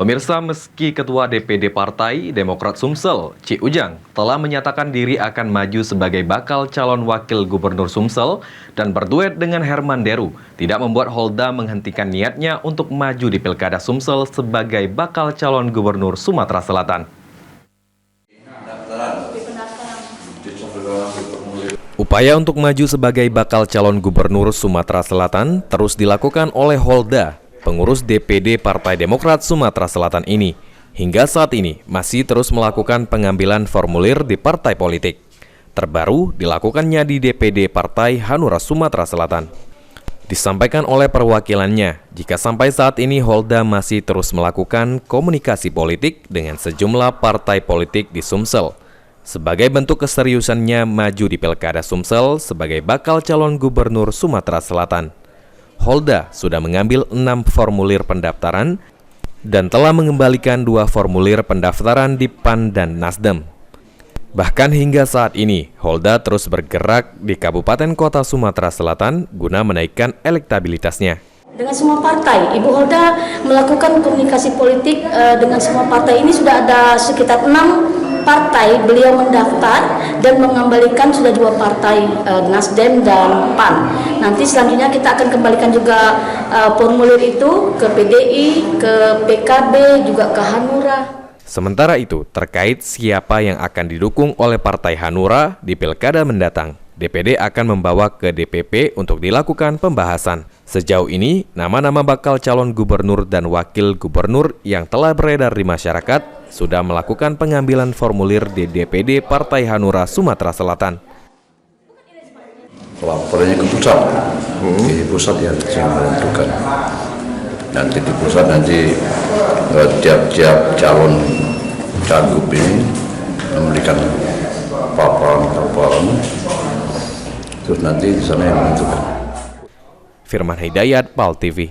Pemirsa, meski Ketua DPD Partai Demokrat Sumsel, Ci Ujang, telah menyatakan diri akan maju sebagai bakal calon wakil gubernur Sumsel dan berduet dengan Herman Deru, tidak membuat Holda menghentikan niatnya untuk maju di Pilkada Sumsel sebagai bakal calon gubernur Sumatera Selatan. Upaya untuk maju sebagai bakal calon gubernur Sumatera Selatan terus dilakukan oleh Holda, pengurus DPD Partai Demokrat Sumatera Selatan ini. Hingga saat ini masih terus melakukan pengambilan formulir di partai politik. Terbaru dilakukannya di DPD Partai Hanura Sumatera Selatan. Disampaikan oleh perwakilannya, jika sampai saat ini Holda masih terus melakukan komunikasi politik dengan sejumlah partai politik di Sumsel. Sebagai bentuk keseriusannya maju di Pilkada Sumsel sebagai bakal calon gubernur Sumatera Selatan. Holda sudah mengambil 6 formulir pendaftaran dan telah mengembalikan 2 formulir pendaftaran di PAN dan Nasdem. Bahkan hingga saat ini, Holda terus bergerak di Kabupaten Kota Sumatera Selatan guna menaikkan elektabilitasnya. Dengan semua partai, Ibu Holda melakukan komunikasi politik dengan semua partai ini. Sudah ada sekitar 6 partai beliau mendaftar dan mengembalikan sudah 2 partai, Nasdem dan PAN. Nanti selanjutnya kita akan kembalikan juga formulir itu ke PDI, ke PKB, juga ke Hanura. Sementara itu, terkait siapa yang akan didukung oleh Partai Hanura di Pilkada mendatang, DPD akan membawa ke DPP untuk dilakukan pembahasan. Sejauh ini, nama-nama bakal calon gubernur dan wakil gubernur yang telah beredar di masyarakat sudah melakukan pengambilan formulir di DPD Partai Hanura Sumatera Selatan. Laporannya ke pusat, di pusat yang menentukan. Nanti di pusat tiap-tiap calon cagup ini memberikan paparan, terus nanti di sana yang menentukan. Firman Hidayat, PAL TV.